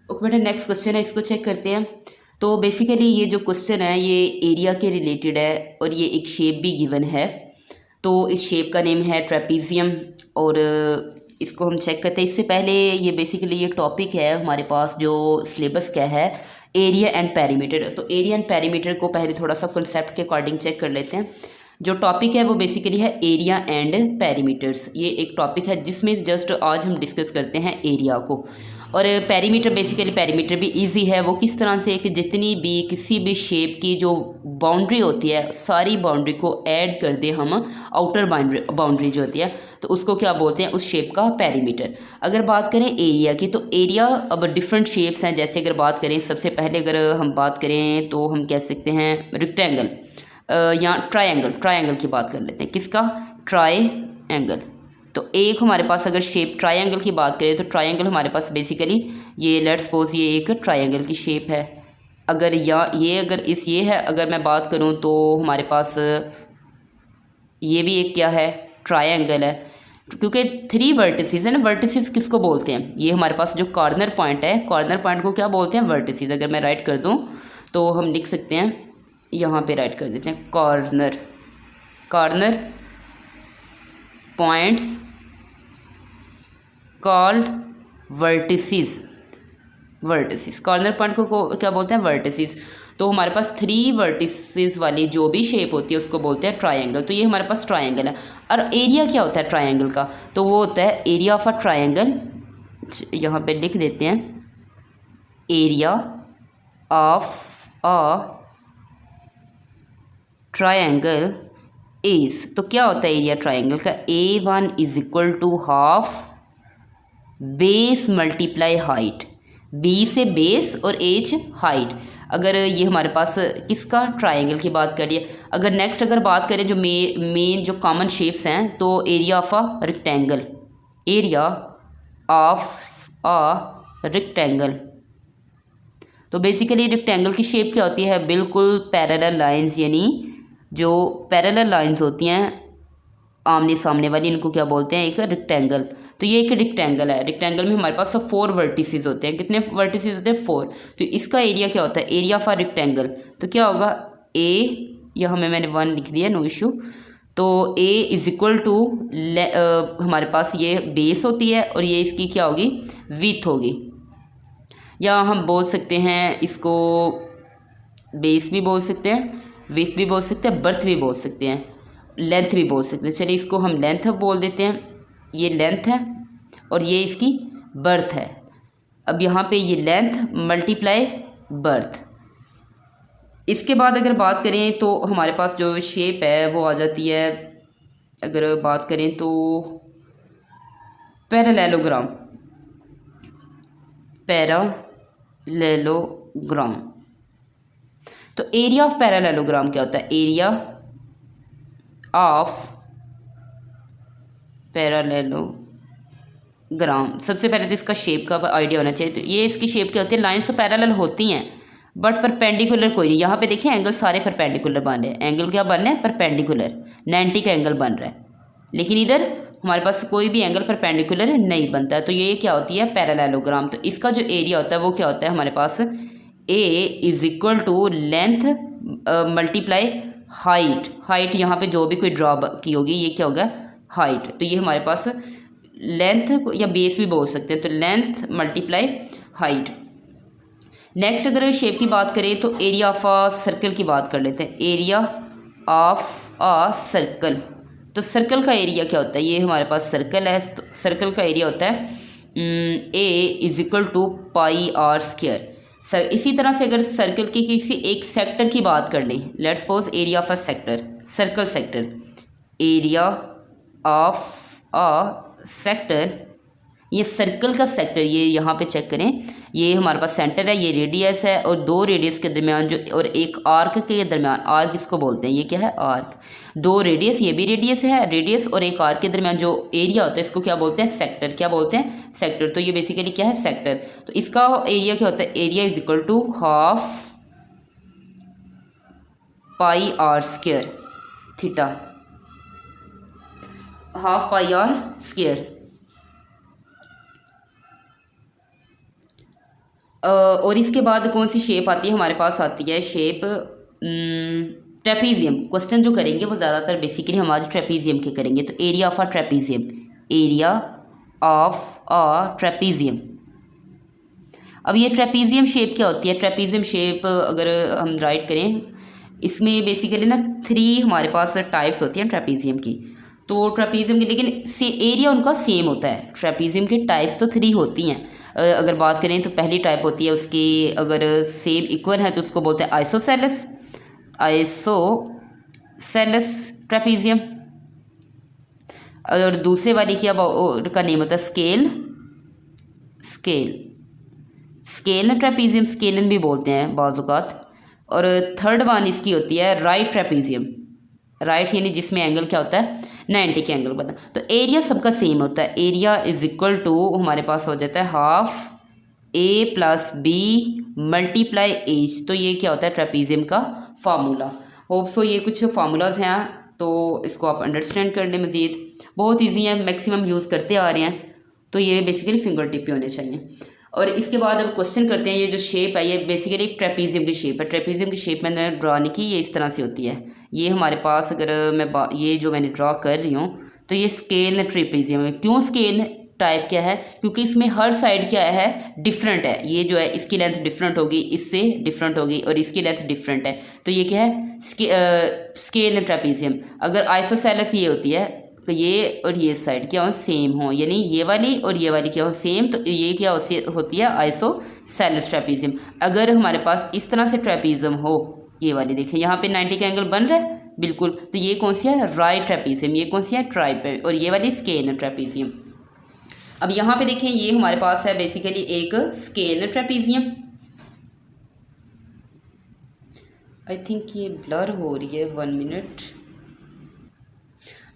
Okay बेटा, next question है, इसको चेक करते हैं। तो बेसिकली ये जो क्वेश्चन है ये एरिया के रिलेटेड है और ये एक शेप भी गिवन है। तो इस शेप का नेम है ट्रेपीजियम और इसको हम चेक करते हैं। इससे पहले ये बेसिकली ये टॉपिक है हमारे पास जो सिलेबस क्या है, एरिया एंड पेरीमीटर। तो एरिया एंड पेरीमीटर को पहले थोड़ा सा कॉन्सेप्ट के अकॉर्डिंग चेक कर लेते हैं। जो टॉपिक है वो बेसिकली है एरिया एंड पेरीमीटर्स। ये एक टॉपिक है जिसमें जस्ट आज हम डिस्कस करते हैं एरिया को। और पेरीमीटर, बेसिकली पेरीमीटर भी इजी है। वो किस तरह से कि जितनी भी किसी भी शेप की जो बाउंड्री होती है सारी बाउंड्री को ऐड कर दे हम, आउटर बाउंड्री जो होती है तो उसको क्या बोलते हैं, उस शेप का पेरीमीटर। अगर बात करें एरिया की तो एरिया अब डिफरेंट शेप्स हैं। जैसे अगर बात करें, सबसे पहले अगर हम बात करें तो हम कह सकते हैं रेक्टेंगल या ट्रायंगल की बात कर लेते हैं। किसका? ट्रायंगल। तो एक हमारे पास अगर शेप ट्रायंगल की बात करें तो ट्रायंगल हमारे पास बेसिकली ये लेट्स सपोज ये एक ट्रायंगल की शेप है। अगर ये है, अगर मैं बात करूं तो हमारे पास ये भी एक क्या है, ट्रायंगल है। क्योंकि 3 वर्टिसेस है ना। वर्टिसेस किसको बोलते हैं? ये हमारे पास जो कॉर्नर पॉइंट है, कॉर्नर पॉइंट को क्या बोलते हैं? वर्टिसेस। अगर मैं राइट कर दूं तो हम लिख सकते हैं, यहाँ पे राइट कर देते हैं corner points called vertices. Corner point को क्या बोलते हैं? वर्टिसेस। तो हमारे पास 3 वर्टिसेस वाली जो भी शेप होती है उसको बोलते हैं ट्रायंगल। तो ये हमारे पास ट्रायंगल है। और एरिया क्या होता है ट्रायंगल का? तो वो होता है एरिया ऑफ अ ट्रायंगल। यहाँ पे लिख देते हैं, area of a triangle is. तो क्या होता है एरिया ट्रायंगल का? A1 is equal to half base multiply height. B से बेस और एच हाइट। अगर ये हमारे पास किसका? ट्रायंगल की बात करिए। अगर नेक्स्ट अगर बात करें जो मेन जो कॉमन शेप्स हैं तो area of a rectangle, area of a rectangle. तो बेसिकली रेक्टेंगल की शेप क्या होती है? बिल्कुल पैरेलल लाइंस, यानी जो पैरेलल लाइंस होती हैं आमने सामने वाली, इनको क्या बोलते हैं? एक रेक्टेंगल। तो ये एक रेक्टेंगल है। रेक्टेंगल में हमारे पास 4 वर्टिसेस होते हैं। कितने वर्टिसेस होते हैं? 4। तो इसका एरिया क्या होता है? Area of a rectangle. तो क्या होगा? ए, यहाँ में मैंने 1 लिख दिया, नो इशू। तो ए इज इक्वल टू हमारे पास ये बेस होती है और ये इसकी क्या होगी? विड्थ होगी। या हम बोल सकते हैं इसको बेस भी बोल सकते हैं, विड्थ भी बोल सकते हैं, बर्थ भी बोल सकते हैं, लेंथ भी बोल सकते हैं। चलिए इसको हम लेंथ बोल देते हैं। ये लेंथ है और ये इसकी बर्थ है। अब यहाँ पे ये लेंथ मल्टीप्लाई बर्थ। इसके बाद अगर बात करें तो हमारे पास जो शेप है वो आ जाती है, अगर बात करें तो पैरेललोग्राम। तो एरिया ऑफ पैरेललोग्राम क्या होता है? एरिया ऑफ पैरेललोग्राम, सबसे पहले तो इसका शेप का आइडिया होना चाहिए। तो ये इसकी शेप क्या होती है? लाइंस तो पैरेलल होती हैं बट परपेंडिकुलर कोई नहीं। यहाँ पे देखिए एंगल सारे परपेंडिकुलर बन रहे हैं। एंगल क्या बन रहे हैं? परपेंडिकुलर, 90 का एंगल बन रहा है। लेकिन इधर हमारे पास कोई भी एंगल परपेंडिकुलर नहीं बनता है। तो ये क्या होती है? पैरेललोग्राम। तो इसका जो एरिया होता है वो क्या होता है हमारे पास? A is equal to length multiply height यहाँ पे जो भी कोई ड्रॉ की होगी ये क्या होगा? हाइट। तो ये हमारे पास लेंथ या बेस भी बोल सकते हैं। तो लेंथ मल्टीप्लाई हाइट। नेक्स्ट अगर शेप की बात करें तो एरिया ऑफ अ सर्कल की बात कर लेते हैं। Area of a circle. तो सर्कल का एरिया क्या होता है? ये हमारे पास सर्कल है। तो सर्कल का एरिया होता है A is equal to pi R square. इसी तरह से अगर सर्कल के किसी एक सेक्टर की बात कर लें, let's suppose area of a sector, circle sector, area of a sector. ये सर्कल का सेक्टर, ये यहाँ पे चेक करें, ये हमारे पास सेंटर है, ये रेडियस है और 2 रेडियस के दरमियान जो और एक आर्क के दरमियान, आर्क इसको बोलते हैं, ये क्या है? आर्क। 2 रेडियस, ये भी रेडियस है, रेडियस और एक आर्क के दरमियान जो एरिया होता है इसको क्या बोलते हैं? सेक्टर। क्या बोलते हैं? सेक्टर। तो ये बेसिकली क्या है? सेक्टर। तो इसका एरिया क्या होता है? Area is equal to half pi R square theta, half pi R square. और इसके बाद कौन सी शेप आती है हमारे पास? आती है शेप ट्रेपीजियम। क्वेश्चन जो करेंगे वो ज़्यादातर बेसिकली हम आज ट्रेपीजियम के करेंगे। तो area of a trapezium, area of a trapezium. अब ये ट्रेपीजियम शेप क्या होती है? ट्रेपीजियम शेप अगर हम राइट करें, इसमें बेसिकली ना 3 हमारे पास टाइप्स होती हैं ट्रेपीजियम की। तो ट्रेपीजियम की लेकिन एरिया उनका सेम होता है। ट्रेपीजियम की टाइप्स तो 3 होती हैं। अगर बात करें तो पहली टाइप होती है उसकी, अगर सेम इक्वल है तो उसको बोलते हैं आइसोसेलेस, आइसोसेलेस ट्रेपीजियम। और दूसरे वाली क्या का नेम होता है? Scale, scale, scalene trapezium, scalene भी बोलते हैं बाज़ औक़ात। और थर्ड वन इसकी होती है राइट ट्रेपीजियम। राइट यानी जिसमें एंगल क्या होता है? 90 के एंगल बता। तो एरिया सबका सेम होता है। एरिया इज इक्वल टू हमारे पास हो जाता है हाफ ए प्लस बी मल्टीप्लाई एच। तो ये क्या होता है? ट्रेपीजियम का फार्मूला। होप सो ये कुछ फार्मूलाज हैं, तो इसको आप अंडरस्टैंड कर लें। मज़ीद बहुत ईजी है, मैक्सिमम यूज़ करते आ रहे हैं, तो ये बेसिकली फिंगर टिप पे होने चाहिए। और इसके बाद अब क्वेश्चन करते हैं। ये जो शेप है ये बेसिकली एक ट्रेपीजियम की शेप है। ट्रेपीजियम की शेप मैंने ड्रा नहीं की, ये इस तरह से होती है। ये हमारे पास अगर मैं ये जो मैंने ड्रा कर रही हूँ तो ये स्केल ट्रेपीजियम है। क्यों स्केल टाइप क्या है? क्योंकि इसमें हर साइड क्या है? डिफरेंट है। ये जो है इसकी लेंथ डिफरेंट होगी, इससे डिफरेंट होगी, और इसकी लेंथ डिफरेंट है। तो ये क्या है? Scale trapezium. अगर आइसोसेलेस ये होती है तो ये और ये साइड क्या हो? सेम हो, यानी ये वाली और ये वाली क्या हो? सेम। तो ये क्या होती है? Isosceles trapezium. अगर हमारे पास इस तरह से ट्रेपीजियम हो, ये वाली देखें यहाँ पे 90 का एंगल बन रहा है बिल्कुल, तो ये कौन सी है? Right trapezium. ये कौन सी है? ट्राइप। और ये वाली स्केल ट्रेपीजियम। अब यहाँ पे देखें ये हमारे पास है बेसिकली एक स्केल ट्रेपीजियम। आई थिंक ये ब्लर हो रही है, 1 मिनट।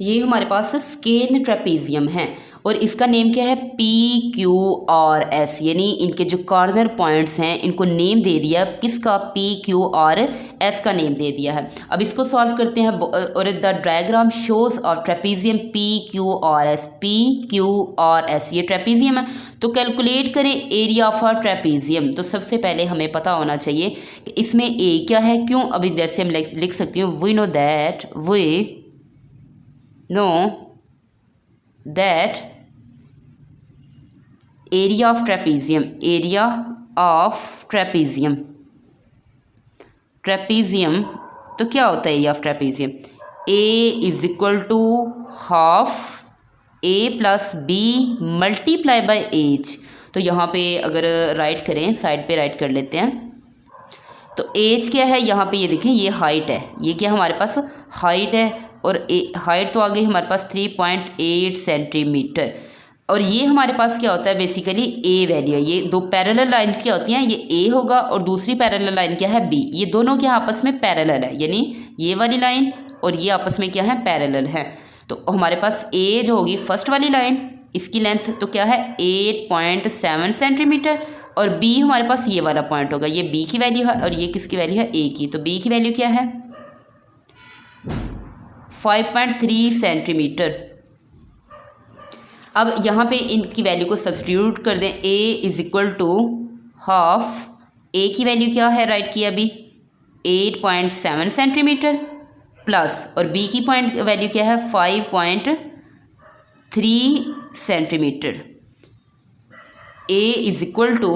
ये हमारे पास स्केल ट्रेपीजियम है और इसका नेम क्या है? पी क्यू आर एस, यानी इनके जो कॉर्नर पॉइंट्स हैं इनको नेम दे दिया किसका? पी क्यू आर एस का नेम दे दिया है। अब इसको सॉल्व करते हैं। और the diagram shows of trapezium P Q R S. P Q R S ये ट्रेपीजियम है। तो कैलकुलेट करें एरिया ऑफ अ ट्रेपीजियम। तो सबसे पहले हमें पता होना चाहिए कि इसमें ए क्या है। क्यों? अभी जैसे हम लिख सकती हूँ, we know that area of trapezium, area of trapezium, trapezium तो क्या होता है area of trapezium? A is equal to half A plus B multiply by H. तो यहाँ पे अगर राइट करें, साइड पे राइट कर लेते हैं, तो एच क्या है? यहाँ पे ये देखें, ये हाइट है। ये क्या हमारे पास? हाइट है। और हाइट तो आ गई हमारे पास 3.8 सेंटीमीटर। और ये हमारे पास क्या होता है? बेसिकली ए वैल्यू है। ये दो पैरेलल लाइंस क्या होती हैं? ये ए होगा और दूसरी पैरेलल लाइन क्या है? बी। ये दोनों क्या आपस में पैरेलल है, यानी ये वाली लाइन और ये आपस में क्या है? पैरेलल है। तो हमारे पास ए जो होगी फर्स्ट वाली लाइन, इसकी लेंथ तो क्या है? 8.7 सेंटीमीटर। और बी हमारे पास ये वाला पॉइंट होगा, ये बी की वैल्यू है और ये किसकी वैल्यू है? ए की। तो बी की वैल्यू क्या है? 5.3 सेंटीमीटर। अब यहाँ पे इनकी वैल्यू को सब्स्टिट्यूट कर दें। A is equal to half, A की वैल्यू क्या है? राइट किया अभी 8.7 सेंटीमीटर प्लस, और बी की पॉइंट वैल्यू क्या है? 5.3 centimetre. A is equal to,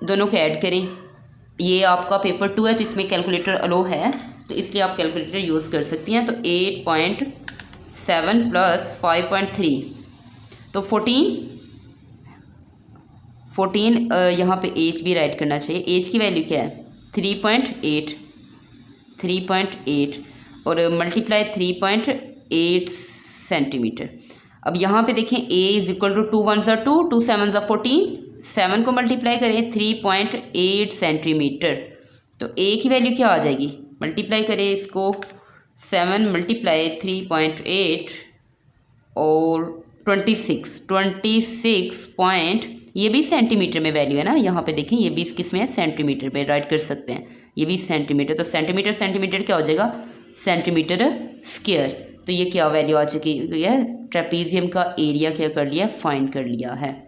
दोनों को ऐड करें। ये आपका पेपर 2 है तो इसमें कैलकुलेटर अलो है, तो इसलिए आप कैलकुलेटर यूज़ कर सकती हैं। तो 8.7 प्लस 5.3 तो 14 यहाँ पे एच भी राइट करना चाहिए। एच की वैल्यू क्या है? 3.8 और मल्टीप्लाई 3.8 सेंटीमीटर। अब यहाँ पे देखें ए इज इक्वल टू 2 1 ज़ा 2, 2 7 ज़ा 14, 7 को मल्टीप्लाई करें 3.8 सेंटीमीटर। तो ए की वैल्यू क्या आ जाएगी? मल्टीप्लाई करें इसको, 7 मल्टीप्लाई 3.8 और 26 पॉइंट, ये भी सेंटीमीटर में वैल्यू है ना। यहाँ पे देखें ये भी किस में है? सेंटीमीटर में राइट कर सकते हैं। ये भी सेंटीमीटर, तो सेंटीमीटर क्या हो जाएगा? Centimetre square. तो ये क्या वैल्यू आ चुकी है? ट्रेपीजियम का एरिया क्या कर लिया? फाइंड कर लिया है।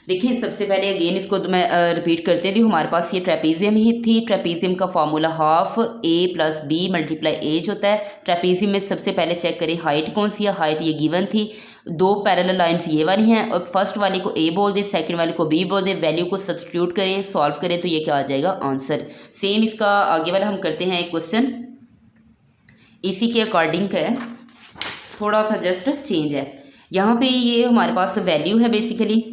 देखिए सबसे पहले अगेन इसको तो मैं रिपीट करते हैं। हमारे पास ये ट्रेपीजियम ही थी। ट्रेपीजियम का फार्मूला हाफ ए प्लस बी मल्टीप्लाई एज होता है। ट्रेपीजियम में सबसे पहले चेक करें हाइट कौन सी है। हाइट ये गिवन थी, दो पैरेलल लाइंस ये वाली हैं और फर्स्ट वाले को ए बोल दें, सेकंड वाले को बी बोल दें। वैल्यू को सब्स्टिट्यूट करें, सॉल्व करें तो ये क्या आ जाएगा आंसर। सेम इसका आगे वाला हम करते हैं एक क्वेश्चन, इसी के अकॉर्डिंग है, थोड़ा सा जस्ट चेंज है। यहाँ पे ये हमारे पास वैल्यू है, बेसिकली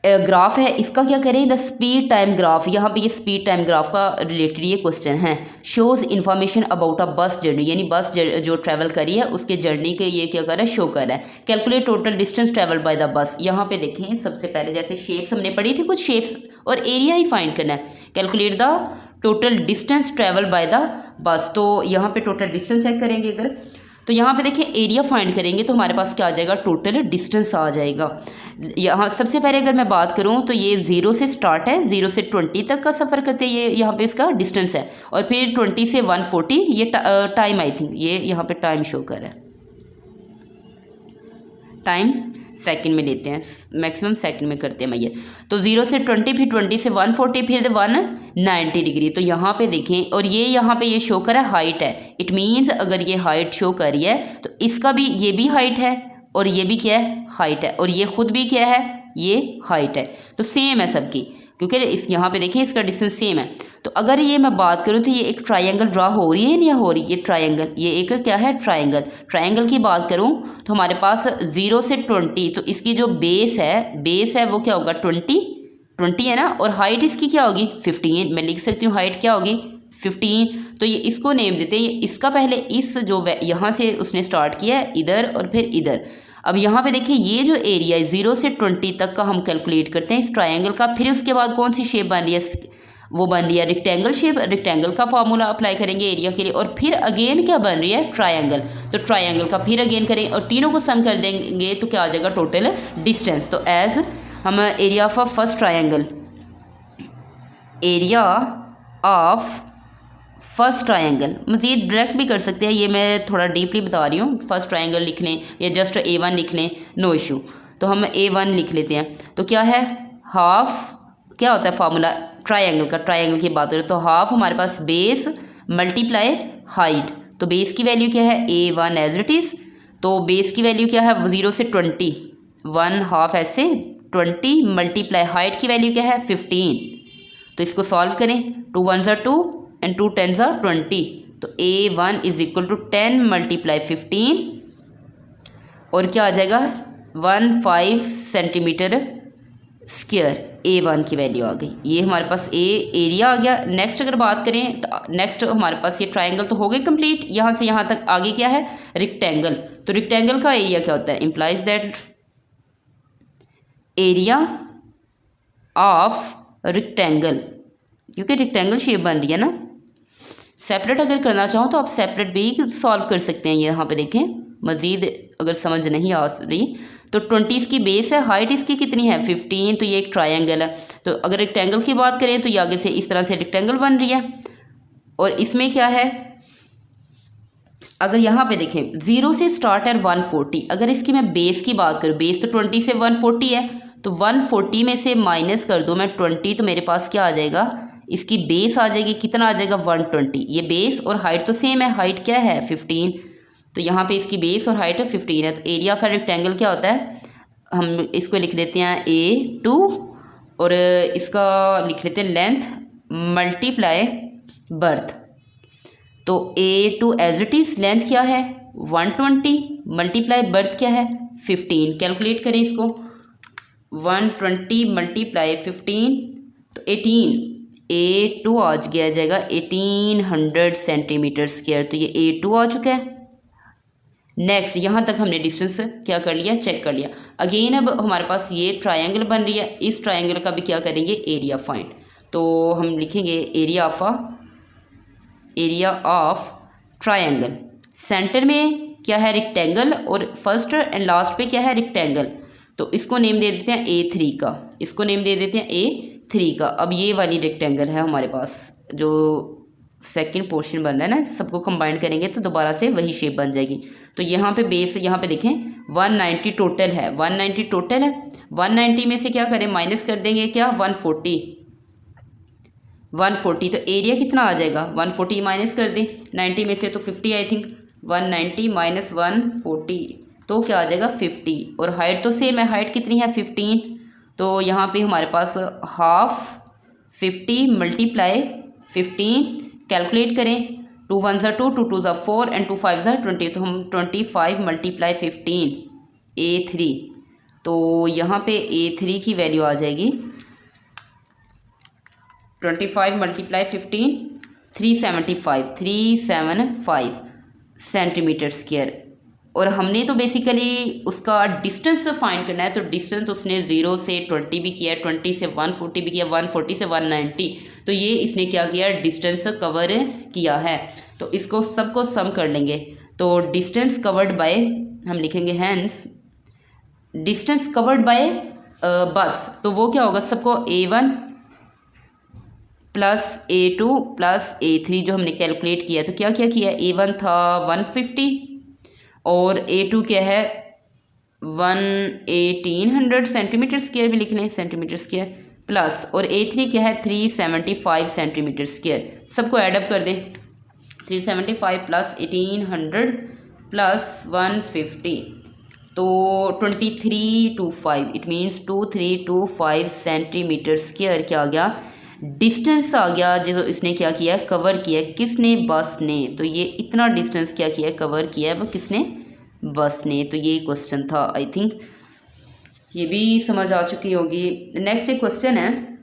ग्राफ है। इसका क्या करें, द स्पीड टाइम ग्राफ। यहाँ पे ये स्पीड टाइम ग्राफ का रिलेटेड ये क्वेश्चन है। Shows information about a bus journey, यानी बस जो ट्रैवल करी है उसके जर्नी के ये क्या कर रहा है, शो कर रहा है। Calculate total distance travel by the bus. यहाँ पे देखें सबसे पहले जैसे शेप्स हमने पढ़ी थी, कुछ शेप्स और एरिया ही फाइंड करना है। Calculate the total distance travel by the bus. तो यहाँ पे टोटल डिस्टेंस चेक करेंगे अगर, तो यहाँ पे देखिए एरिया फाइंड करेंगे तो हमारे पास क्या आ जाएगा, टोटल डिस्टेंस आ जाएगा। यहाँ सबसे पहले अगर मैं बात करूँ तो ये 0 से स्टार्ट है, 0 से 20 तक का सफ़र करते हैं, ये यहाँ पे इसका डिस्टेंस है। और फिर 20 से 140 ये टाइम, आई थिंक ये यहाँ पे टाइम शो कर रहा है। टाइम सेकंड में लेते हैं, मैक्सिमम सेकंड में करते हैं मैं ये। तो 0 से 20, फिर 20 से 140, फिर 190 डिग्री। तो यहाँ पे देखें, और ये यहाँ पे ये शो कर रहा है हाइट है। इट मीन्स अगर ये हाइट शो कर रही है तो इसका भी, ये भी हाइट है और ये भी क्या है, हाइट है। और ये खुद भी क्या है, ये हाइट है। तो सेम है सबकी, क्योंकि इस यहाँ पे देखिए इसका डिस्टेंस सेम है। तो अगर ये मैं बात करूँ तो ये एक ट्रायंगल ड्रा हो रही है या हो रही है, ये ट्रायंगल, ये एक क्या है, ट्रायंगल। ट्रायंगल की बात करूँ तो हमारे पास 0 से 20, तो इसकी जो बेस है वो क्या होगा, 20 है ना, और हाइट इसकी क्या होगी, 15। मैं लिख सकती हूँ हाइट क्या होगी, 15। तो ये इसको नेम देते हैं, इसका पहले इस जो यहाँ से उसने स्टार्ट किया है इधर और फिर इधर। अब यहाँ पे देखिए ये जो एरिया है 0 से 20 तक का हम कैलकुलेट करते हैं इस ट्रायंगल का। फिर उसके बाद कौन सी शेप बन रही है, वो बन रही है रेक्टेंगल शेप। रेक्टेंगल का फार्मूला अप्लाई करेंगे एरिया के लिए, और फिर अगेन क्या बन रही है, ट्रायंगल। तो ट्रायंगल का फिर अगेन करें और तीनों को सम कर देंगे तो क्या आ जाएगा, टोटल डिस्टेंस। तो एज हम area of a first triangle, area of first triangle, मज़ीद डायरेक्ट भी कर सकते हैं, ये मैं थोड़ा डीपली बता रही हूँ। फर्स्ट ट्रायंगल लिख लें या जस्ट A1 लिख लें, नो इशू। तो हम A1 लिख लेते हैं। तो क्या है, हाफ, क्या होता है फार्मूला ट्रायंगल का, ट्रायंगल की बात करें तो हाफ हमारे पास बेस मल्टीप्लाई हाइट। तो बेस की वैल्यू क्या है, A1 एज इट इज़। तो बेस की वैल्यू क्या है, 0 से 20, 1 हाफ ऐसे 20 मल्टीप्लाई हाइट की वैल्यू क्या है, 15। तो इसको सॉल्व करें, 2 1 2 एंड 2 10 20। तो A1 is equal to 10 multiply 15 और क्या आ जाएगा, 15 सेंटीमीटर स्क्वायर। A1 की वैल्यू आ गई। ये हमारे पास एरिया आ गया। नेक्स्ट अगर बात करें तो नेक्स्ट हमारे पास ये ट्रायंगल तो हो गए कंप्लीट, यहाँ से यहाँ तक। आगे क्या है, रेक्टेंगल। तो रेक्टेंगल का एरिया क्या होता है, implies that area of rectangle, क्योंकि रेक्टेंगल शेप बन रही है ना। सेपरेट अगर करना चाहो तो आप सेपरेट भी सॉल्व कर सकते हैं। यहाँ पे देखें, मज़ीद अगर समझ नहीं आ रही तो 20 इसकी बेस है, हाइट इसकी कितनी है, 15। तो ये एक ट्रायंगल है। तो अगर रेक्टेंगल की बात करें तो ये आगे से इस तरह से रेक्टेंगल बन रही है। और इसमें क्या है, अगर यहाँ पे देखें 0 से स्टार्ट है 140, अगर इसकी मैं बेस की बात करूँ, बेस तो 20 से 140 है, तो 140 में से माइनस कर दूँ मैं 20, तो मेरे पास क्या आ जाएगा, इसकी बेस आ जाएगी, कितना आ जाएगा, 120। ये बेस और हाइट तो सेम है, हाइट क्या है, 15। तो यहाँ पे इसकी बेस और हाइट 15 है। तो एरिया ऑफ रेक्टेंगल क्या होता है, हम इसको लिख देते हैं A2 और इसका लिख लेते हैं लेंथ मल्टीप्लाई बर्थ। तो A2 as it is length क्या है, 120 मल्टीप्लाई बर्थ क्या है, 15। कैलकुलेट करें इसको, 120 मल्टीप्लाई 15 तो 18। A2 आज गया जाएगा 1800 सेंटीमीटर स्क्वायर। तो ये A2 आ चुका है। नेक्स्ट यहाँ तक हमने डिस्टेंस क्या कर लिया, चेक कर लिया। अगेन अब हमारे पास ये ट्रायंगल बन रही है, इस ट्रायंगल का भी क्या करेंगे, एरिया फाइंड। तो हम लिखेंगे एरिया ऑफ ट्रायंगल। सेंटर में क्या है, रेक्टेंगल, और फर्स्ट एंड लास्ट पे क्या है, रेक्टेंगल। तो इसको नेम दे देते हैं A3 का, इसको नेम दे देते हैं A3 का। अब ये वाली रेक्टेंगल है हमारे पास, जो सेकंड पोर्शन बन रहा है ना, सबको कंबाइन करेंगे तो दोबारा से वही शेप बन जाएगी। तो यहाँ पे बेस, यहाँ पे देखें 190 टोटल है, 190 टोटल है। 190 में से क्या करें, माइनस कर देंगे क्या, 140। तो एरिया कितना आ जाएगा, 140 माइनस कर दें 90 में से, तो 50 आई थिंक। 190 माइनस 140 तो क्या आ जाएगा, 50। और हाइट तो सेम है, हाइट कितनी है, 15। तो यहाँ पे हमारे पास हाफ 50 मल्टीप्लाई 15 कैलकुलेट करें, 2 1 ज़ा 2, 2 2 ज़ा 4 एंड 2 5 ज़ा 20। तो हम 25 मल्टीप्लाई 15 A3। तो यहाँ पे A3 की वैल्यू आ जाएगी 25 मल्टीप्लाई 15 375 सेंटीमीटर स्क्वायर। और हमने तो बेसिकली उसका डिस्टेंस फाइंड करना है, तो डिस्टेंस उसने 0 से 20 भी किया, 20 से 140 भी किया, 140 से 190। तो ये इसने क्या किया, डिस्टेंस कवर किया है। तो इसको सबको सम कर लेंगे। तो डिस्टेंस कवर्ड बाय, हम लिखेंगे हैंस डिस्टेंस कवर्ड बाय बस, तो वो क्या होगा, सबको A1 plus A2 plus A3 जो हमने कैलकुलेट किया। तो क्या क्या किया, A1 था 150 और A2 क्या है 1800 सेंटीमीटर स्क्वायर भी लिख लें, सेंटीमीटर स्क्वायर प्लस, और A3 क्या है 375 सेंटीमीटर स्क्वायर। सबको ऐडअप कर दें, 375 प्लस 1800 प्लस 150 तो 2325, इट मीन्स 2325 सेंटीमीटर स्क्वायर क्या आ गया, डिस्टेंस आ गया जो इसने क्या किया, कवर किया। किसने, बस ने। तो ये इतना डिस्टेंस क्या किया, कवर किया है वो किसने, बस ने। तो ये क्वेश्चन था, आई थिंक ये भी समझ आ चुकी होगी। नेक्स्ट एक क्वेश्चन है